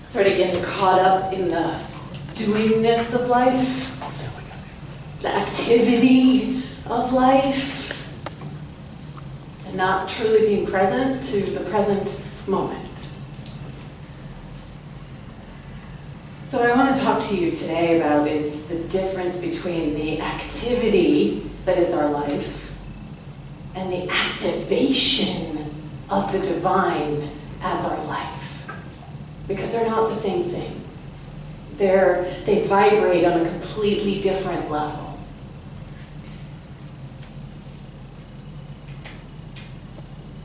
sort of getting caught up in the doingness of life, the activity of life, and not truly being present to the present moment. So what I want to talk to you today about is the difference between the activity that is our life and the activation of the divine as our life. Because they're not the same thing. They vibrate on a completely different level.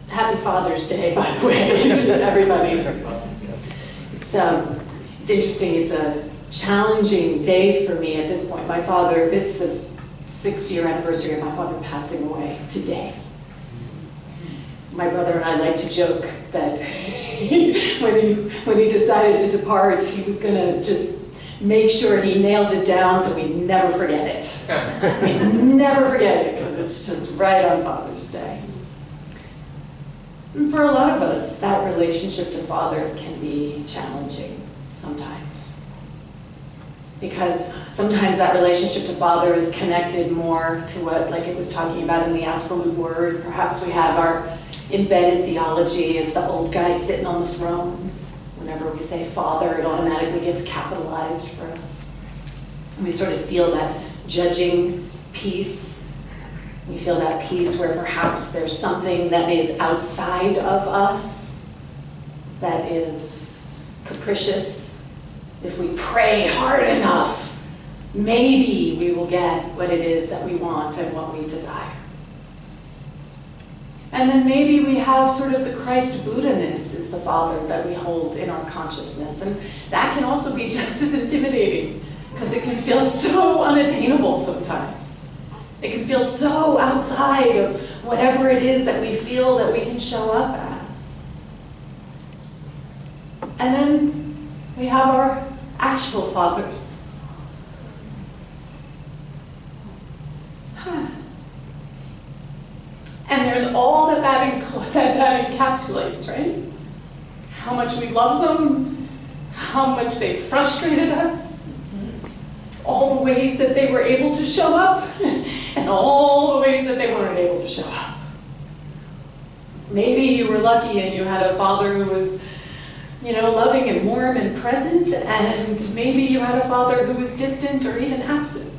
Happy Father's Day, by the way, to everybody. It's interesting, it's a challenging day for me at this point. My father, it's the 6-year anniversary of my father passing away today. My brother and I like to joke that when he decided to depart, he was going to just make sure he nailed it down so we'd never forget it. We'd never forget it because it's just right on Father's Day. And for a lot of us, that relationship to Father can be challenging sometimes. Because sometimes that relationship to Father is connected more to what, like it was talking about in the absolute word. Perhaps we have our embedded theology of the old guy sitting on the throne. Whenever we say Father, it automatically gets capitalized for us. And we sort of feel that judging piece. We feel that piece where perhaps there's something that is outside of us that is capricious. If we pray hard enough, maybe we will get what it is that we want and what we desire. And then maybe we have sort of the Christ Buddha-ness is the Father that we hold in our consciousness. And that can also be just as intimidating because it can feel so unattainable sometimes. It can feel so outside of whatever it is that we feel that we can show up as. And then we have our actual fathers. And there's all that encapsulates, right? How much we love them, how much they frustrated us, all the ways that they were able to show up, and all the ways that they weren't able to show up. Maybe you were lucky and you had a father who was, loving and warm and present, and maybe you had a father who was distant or even absent.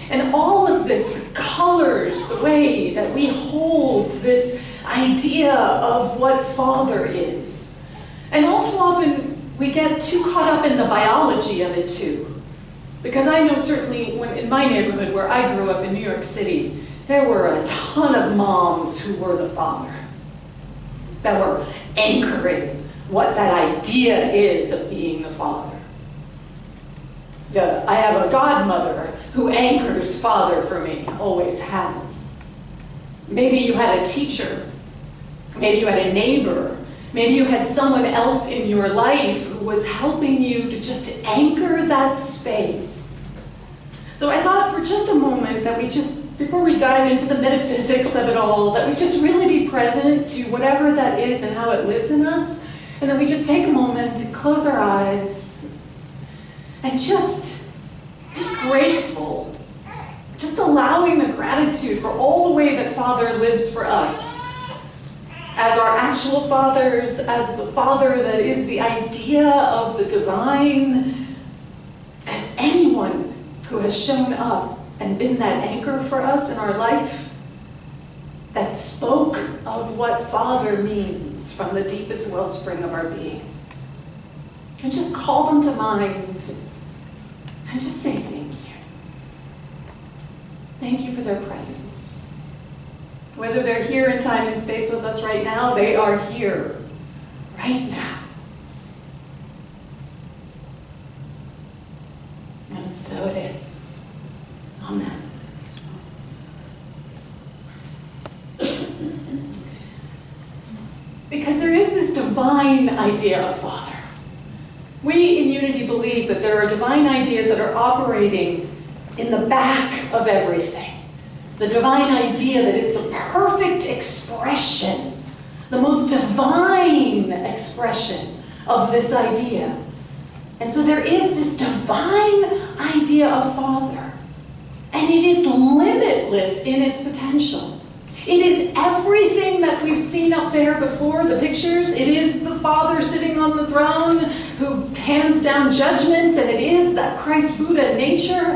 And all of this colors the way that we hold this idea of what father is. And all too often, we get too caught up in the biology of it too. Because I know certainly in my neighborhood where I grew up in New York City, there were a ton of moms who were the father, that were anchoring what that idea is of being the father. I have a godmother who anchors father for me, always has. Maybe you had a teacher, maybe you had a neighbor, maybe you had someone else in your life who was helping you to just anchor that space. So I thought for just a moment that we just, before we dive into the metaphysics of it all, that we just really be present to whatever that is and how it lives in us, and then we just take a moment to close our eyes and just be grateful, just allowing the gratitude for all the way that Father lives for us, as our actual fathers, as the Father that is the idea of the divine, as anyone who has shown up and been that anchor for us in our life, that spoke of what Father means from the deepest wellspring of our being. And just call them to mind and just say thank you. Thank you for their presence. Whether they're here in time and space with us right now, they are here right now. And so it is. Amen. Because there is this divine idea of Father. We in Unity believe that there are divine ideas that are operating in the back of everything. The divine idea that is the perfect expression, the most divine expression of this idea. And so there is this divine idea of Father, and it is limitless in its potential. It is everything that we've seen up there before, the pictures. It is the Father sitting on the throne who hands down judgment, and it is that Christ Buddha nature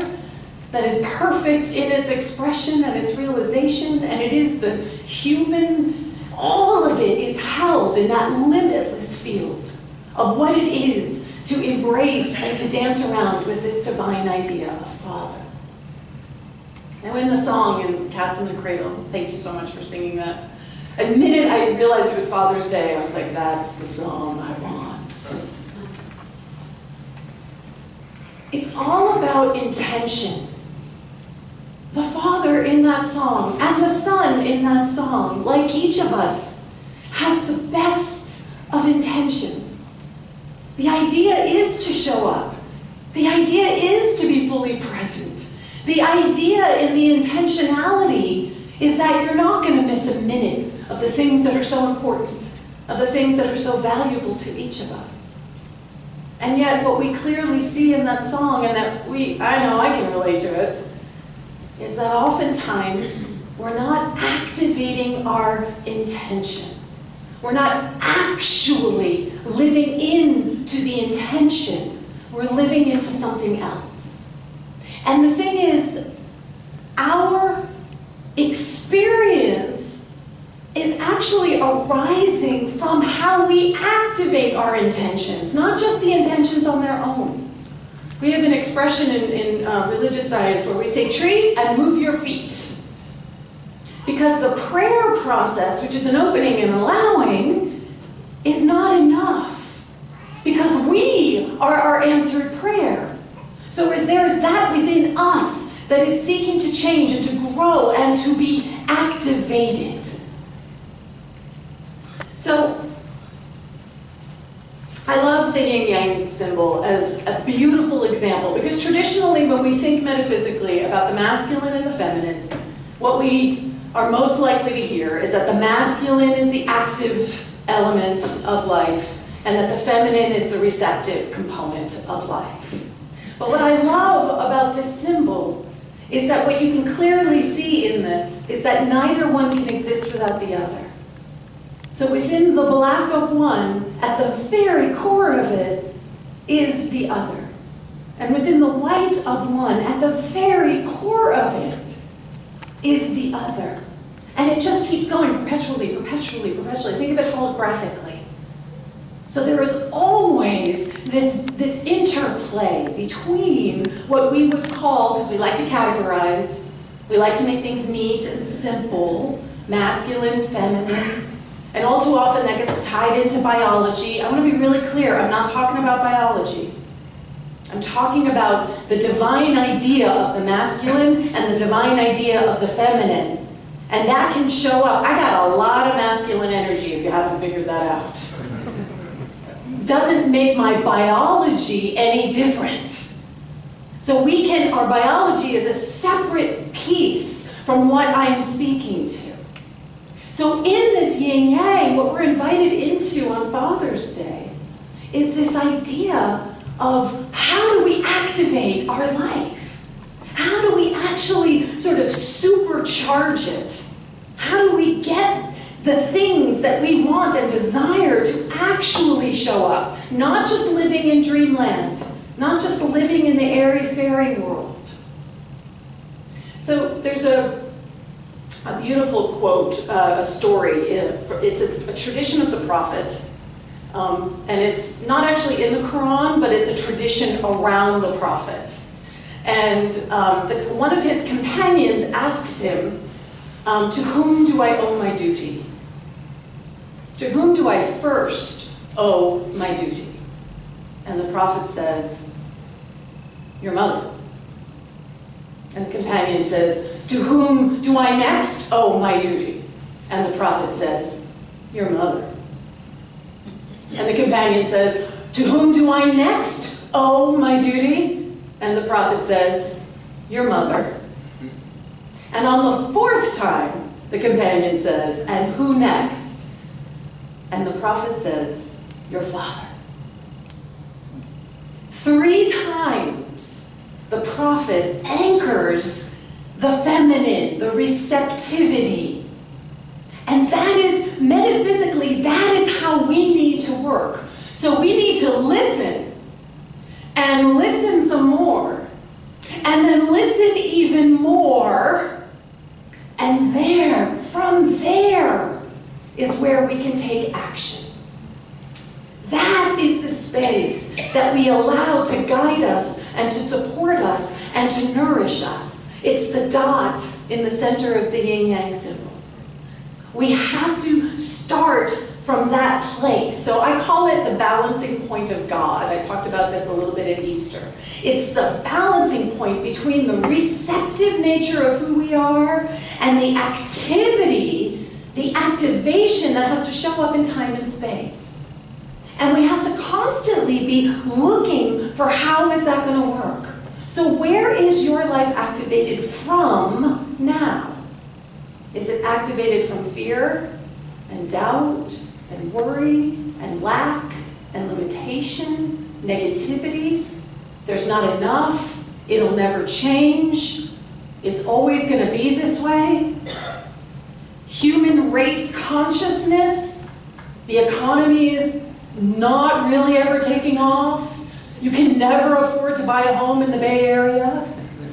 that is perfect in its expression and its realization, and it is the human. All of it is held in that limitless field of what it is to embrace and to dance around with this divine idea of Father. Now in the song in Cats in the Cradle, thank you so much for singing that. The minute I realized it was Father's Day, I was like, that's the song I want. It's all about intention. The Father in that song and the Son in that song, like each of us, has the best of intention. The idea is to show up. The idea is to be fully present. The idea in the intentionality is that you're not going to miss a minute of the things that are so important, of the things that are so valuable to each of us. And yet what we clearly see in that song, and that I know I can relate to it, is that oftentimes we're not activating our intentions. We're not actually living into the intention. We're living into something else. And the thing is, our experience is actually arising from how we activate our intentions, not just the intentions on their own. We have an expression in religious science where we say, treat and move your feet. Because the prayer process, which is an opening and allowing, is not enough. Because we are our answered prayer. So as there is that within us that is seeking to change and to grow and to be activated. So I love the Yin Yang symbol as a beautiful example, because traditionally when we think metaphysically about the masculine and the feminine, what we are most likely to hear is that the masculine is the active element of life and that the feminine is the receptive component of life. But what I love about this symbol is that what you can clearly see in this is that neither one can exist without the other. So within the black of one, at the very core of it, is the other. And within the white of one, at the very core of it, is the other. And it just keeps going perpetually, perpetually, perpetually. Think of it holographically. So there is always this interplay between what we would call, because we like to categorize, we like to make things neat and simple, masculine, feminine, and all too often that gets tied into biology. I want to be really clear, I'm not talking about biology. I'm talking about the divine idea of the masculine and the divine idea of the feminine. And that can show up. I got a lot of masculine energy if you haven't figured that out. Doesn't make my biology any different. So our biology is a separate piece from what I'm speaking to. So in this yin yang, what we're invited into on Father's Day is this idea of how do we activate our life? How do we actually sort of supercharge it? How do we get the things that we want and desire to actually show up? Not just living in dreamland, not just living in the airy-fairy world. So there's a beautiful quote, a story. It's a tradition of the prophet. And it's not actually in the Quran, but it's a tradition around the prophet. And one of his companions asks him, to whom do I owe my duty? To whom do I first owe my duty? And the prophet says, your mother. And the companion says, to whom do I next owe my duty? And the prophet says, your mother. And the companion says, to whom do I next owe my duty? And the prophet says, your mother. And on the fourth time, the companion says, and who next? And the prophet says, your father. 3 times the prophet anchors the feminine, the receptivity. And that is, metaphysically, that is how we need to work. So we need to listen, and listen some more, and then listen even more, and there, from there, is where we can take action. That is the space that we allow to guide us and to support us and to nourish us. It's the dot in the center of the yin-yang symbol. We have to start from that place. So I call it the balancing point of God. I talked about this a little bit at Easter. It's the balancing point between the receptive nature of who we are and the activity, the activation that has to show up in time and space. And we have to constantly be looking for how is that going to work. So where is your life activated from now? Is it activated from fear and doubt and worry and lack and limitation, negativity? There's not enough. It'll never change. It's always going to be this way. Human race consciousness. The economy is not really ever taking off. You can never afford to buy a home in the Bay Area.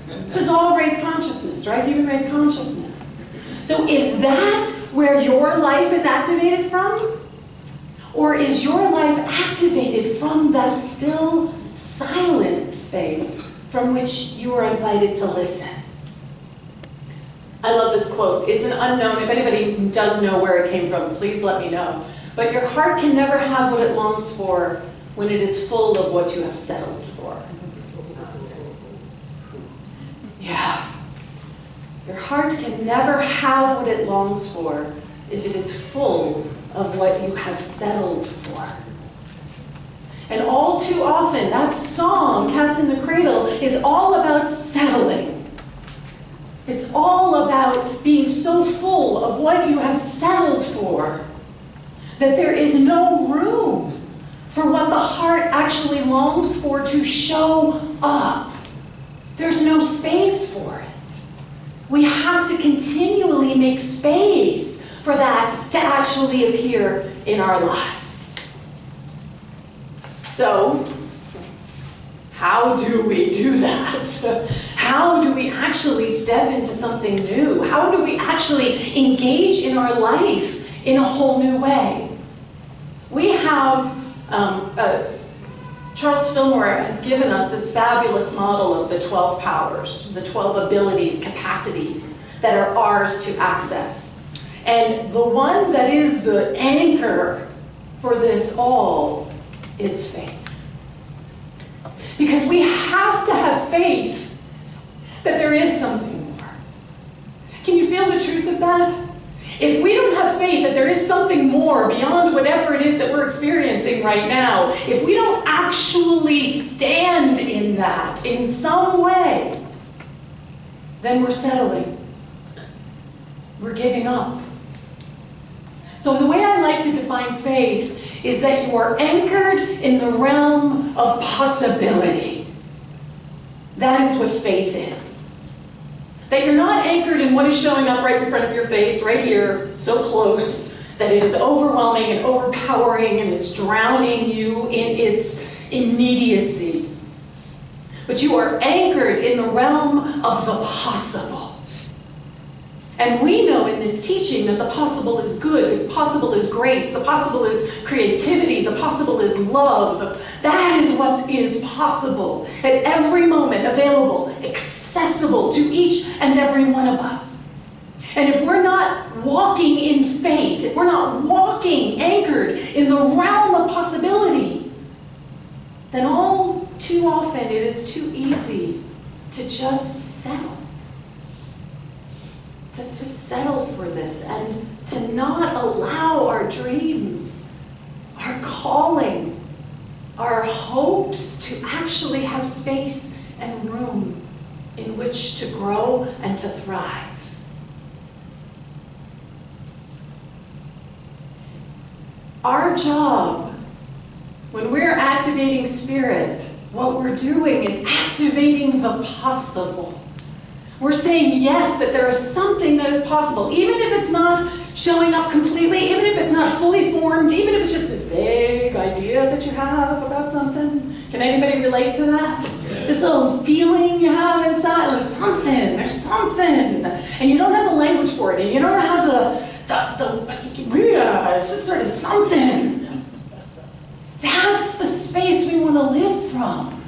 This is all race consciousness, right? Human race consciousness. So is that where your life is activated from? Or is your life activated from that still silent space from which you are invited to listen? I love this quote. It's an unknown. If anybody does know where it came from, please let me know. But your heart can never have what it longs for when it is full of what you have settled for. Yeah. Your heart can never have what it longs for if it is full of what you have settled for. And all too often, that song, Cats in the Cradle, is all about settling. It's all about being so full of what you have settled for that there is no room for what the heart actually longs for to show up. There's no space for it. We have to continually make space for that to actually appear in our lives. So, how do we do that? How do we actually step into something new? How do we actually engage in our life in a whole new way? We have, Charles Fillmore has given us this fabulous model of the 12 powers, the 12 abilities, capacities that are ours to access. And the one that is the anchor for this all is faith. Because we have to have faith that there is something more. Can you feel the truth of that? If we don't have faith that there is something more beyond whatever it is that we're experiencing right now, if we don't actually stand in that in some way, then we're settling. We're giving up. So the way I like to define faith is that you are anchored in the realm of possibility. That is what faith is. That you're not anchored in what is showing up right in front of your face, right here, so close, that it is overwhelming and overpowering and it's drowning you in its immediacy. But you are anchored in the realm of the possible. And we know in this teaching that the possible is good, the possible is grace, the possible is creativity, the possible is love. That is what is possible at every moment, available, accessible to each and every one of us. And if we're not walking in faith, if we're not walking anchored in the realm of possibility, then all too often it is too easy to just settle. Just to settle for this and to not allow our dreams, our calling, our hopes to actually have space and room in which to grow and to thrive. Our job, when we're activating spirit, what we're doing is activating the possible. We're saying yes, that there is something that is possible, even if it's not showing up completely, even if it's not fully formed, even if it's just this vague idea that you have about something. Can anybody relate to that? Yeah. This little feeling you have inside, there's something, and you don't have the language for it, and you don't have it's just sort of something. That's the space we want to live from.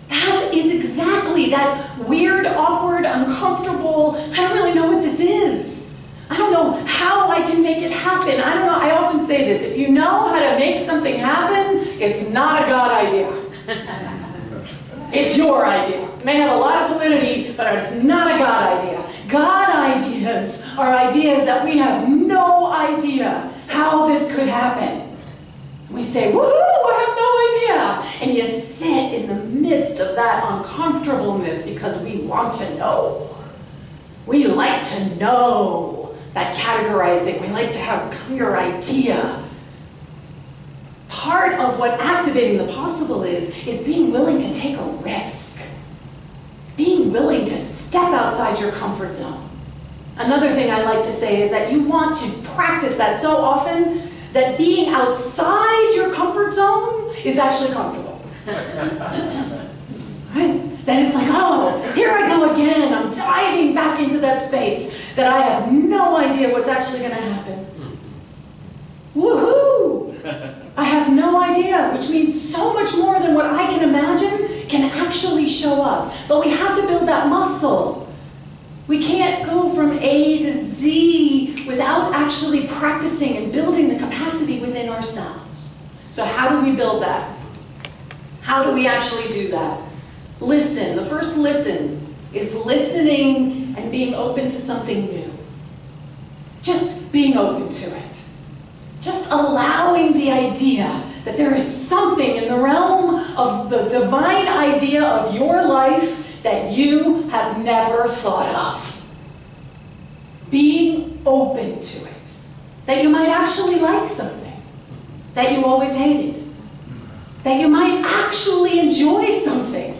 That is exactly that weird, awkward, uncomfortable, I don't really know what this is. I don't know how I can make it happen. I don't know, I often say this, if you know how to make something happen, it's not a God idea. It's your idea. It may have a lot of validity, but it's not a God idea. God ideas are ideas that we have no idea how this could happen. We say, woohoo, I have no idea. And you sit in the midst of that uncomfortableness because we want to know. We like to know that categorizing. We like to have a clear idea. Part of what activating the possible is being willing to take a risk. Being willing to step outside your comfort zone. Another thing I like to say is that you want to practice that so often that being outside your comfort zone is actually comfortable. Right? That it's like, oh, here I go again. I'm diving back into that space that I have no idea what's actually going to happen. Woohoo! I have no idea, which means so much more than what I can imagine can actually show up. But we have to build that muscle. We can't go from A to Z without actually practicing and building the capacity within ourselves. So how do we build that? How do we actually do that? Listen. The first listen is listening and being open to something new. Just being open to it. Just allowing the idea that there is something in the realm of the divine idea of your life that you have never thought of. Being open to it. That you might actually like something that you always hated. That you might actually enjoy something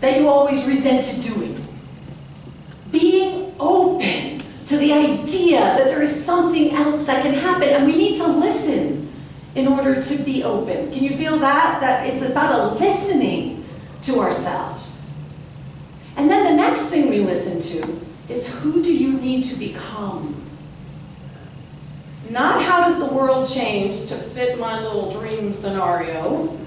that you always resented doing. Being open to the idea that there is something else that can happen, and we need to listen in order to be open. Can you feel that? That it's about a listening to ourselves. And then the next thing we listen to is, who do you need to become? Not how does the world change to fit my little dream scenario,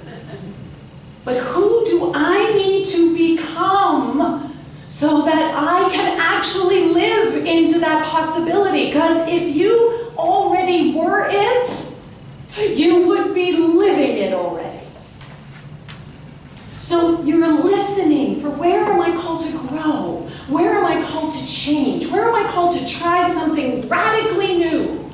but who do I need to become so that I can actually live into that possibility? Because if you already were it, you would be living it already. So you're listening for, where am I called to grow? Where am I called to change? Where am I called to try something radically new?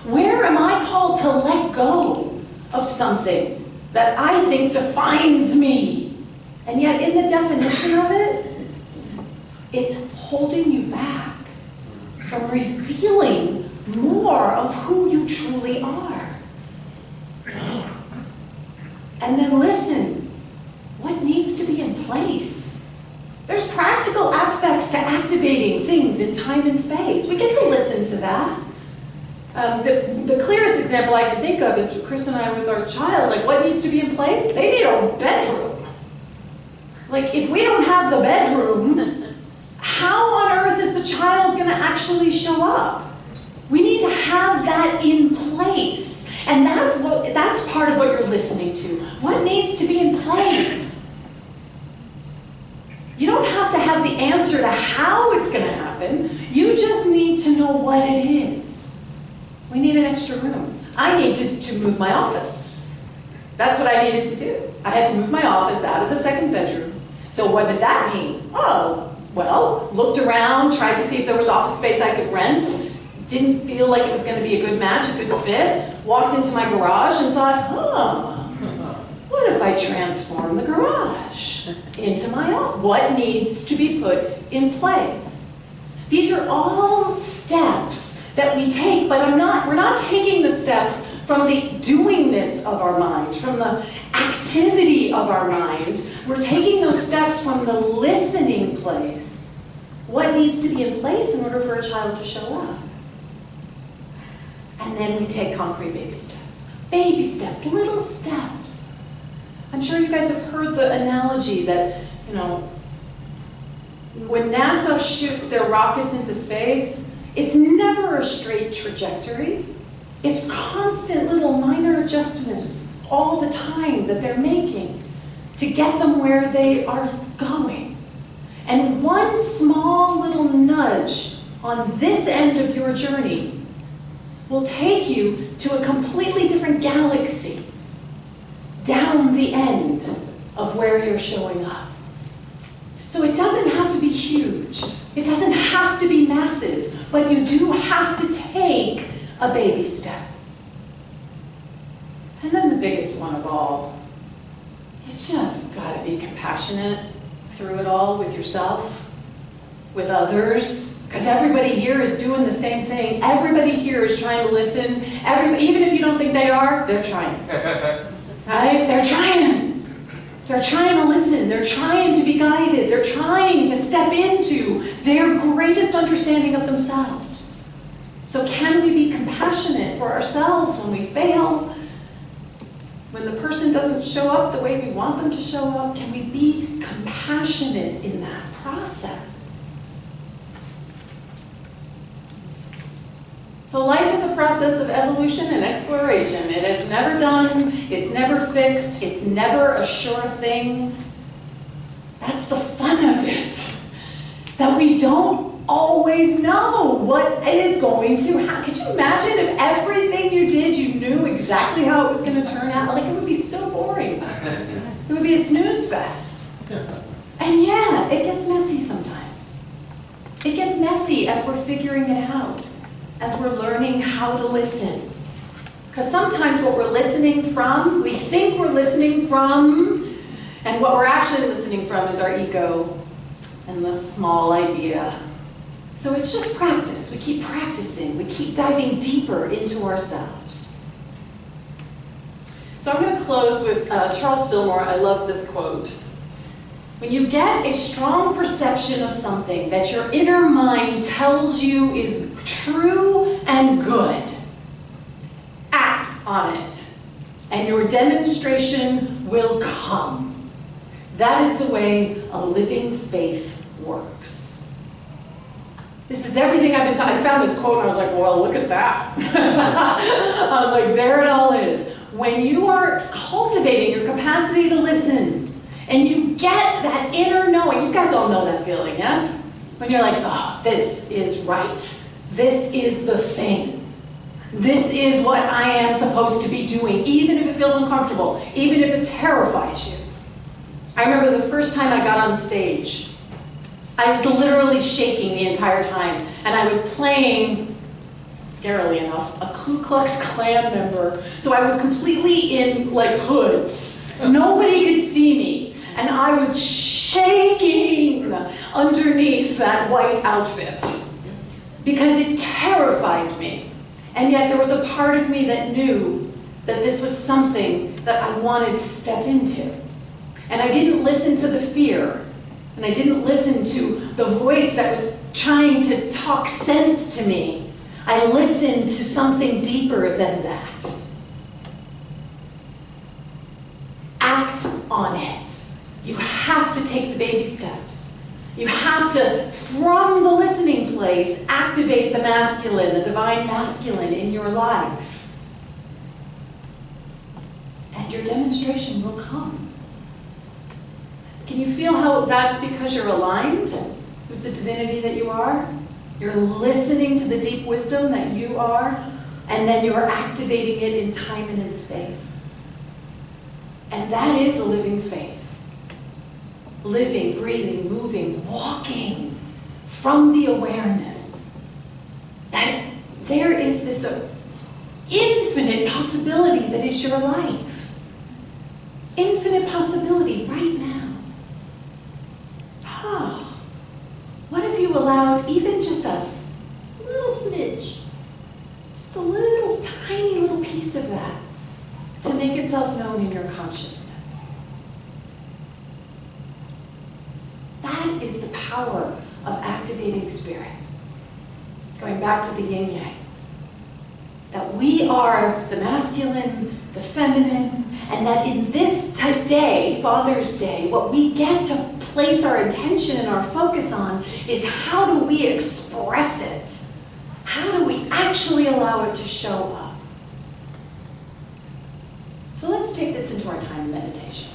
Where am I called to let go of something that I think defines me? And yet in the definition of it, it's holding you back from revealing more of who you truly are. And then listen, what needs to be in place? There's practical aspects to activating things in time and space. We get to listen to that. The clearest example I can think of is Chris and I with our child. Like, what needs to be in place? They need a bedroom. Like, if we don't have the bedroom, how on earth is the child going to actually show up? We need to have that in place. And that's part of what you're listening to. What needs to be in place? You don't have to have the answer to how it's going to happen. You just need to know what it is. We need an extra room. I need to move my office. That's what I needed to do. I had to move my office out of the second bedroom. So what did that mean? Oh, well, looked around, tried to see if there was office space I could rent. Didn't feel like it was going to be a good match, a good fit. Walked into my garage and thought, oh, what if I transform the garage into my office? What needs to be put in place? These are all steps that we take, but we're not taking the steps from the doingness of our mind, from the activity of our mind. We're taking those steps from the listening place. What needs to be in place in order for a child to show up? And then we take concrete baby steps. Baby steps, little steps. I'm sure you guys have heard the analogy that, you know, when NASA shoots their rockets into space, it's never a straight trajectory. It's constant little minor adjustments all the time that they're making to get them where they are going. And one small little nudge on this end of your journey will take you to a completely different galaxy down the end of where you're showing up. So it doesn't have to be huge. It doesn't have to be massive, but you do have to take a baby step. And then the biggest one of all, you just gotta be compassionate through it all with yourself, with others, because everybody here is doing the same thing. Everybody here is trying to listen. Even if you don't think they are, they're trying. Right? They're trying. They're trying to listen. They're trying to be guided. They're trying to step into their greatest understanding of themselves. So can we be compassionate for ourselves when we fail? When the person doesn't show up the way we want them to show up, can we be compassionate in that process? So life is a process of evolution and exploration. It is never done, it's never fixed, it's never a sure thing. That's the fun of it. That we don't always know what is going to happen. Could you imagine if everything you did, you knew exactly how it was going to turn out? Like, it would be so boring. It would be a snooze fest. And yeah, it gets messy sometimes. It gets messy as we're figuring it out, as we're learning how to listen. Because sometimes what we're listening from, we think we're listening from, and what we're actually listening from is our ego and the small idea. So it's just practice. We keep practicing. We keep diving deeper into ourselves. So I'm going to close with Charles Fillmore. I love this quote. When you get a strong perception of something that your inner mind tells you is true and good, act on it, and your demonstration will come. That is the way a living faith works. This is everything I've been talking. I found this quote and I was like, well, look at that. I was like, there it all is. When you are cultivating your capacity to listen and you get that inner knowing, you guys all know that feeling, yes? When you're like, oh, this is right. This is the thing. This is what I am supposed to be doing, even if it feels uncomfortable, even if it terrifies you. I remember the first time I got on stage, I was literally shaking the entire time, and I was playing, scarily enough, a Ku Klux Klan member. So I was completely in like hoods. Nobody could see me, and I was shaking underneath that white outfit because it terrified me. And yet there was a part of me that knew that this was something that I wanted to step into. And I didn't listen to the fear. And I didn't listen to the voice that was trying to talk sense to me. I listened to something deeper than that. Act on it. You have to take the baby steps. You have to, from the listening place, activate the masculine, the divine masculine in your life. And your demonstration will come. Can you feel how that's because you're aligned with the divinity that you are? You're listening to the deep wisdom that you are, and then you're activating it in time and in space. And that is a living faith. Living, breathing, moving, walking from the awareness that there is this infinite possibility that is your life. Infinite possibility right now. Oh, what if you allowed even just a little smidge, just a little tiny little piece of that consciousness. That is the power of activating spirit. Going back to the yin yang. That we are the masculine, the feminine, and that in this today, Father's Day, what we get to place our attention and our focus on is how do we express it? How do we actually allow it to show up? So let's take this into our time of meditation.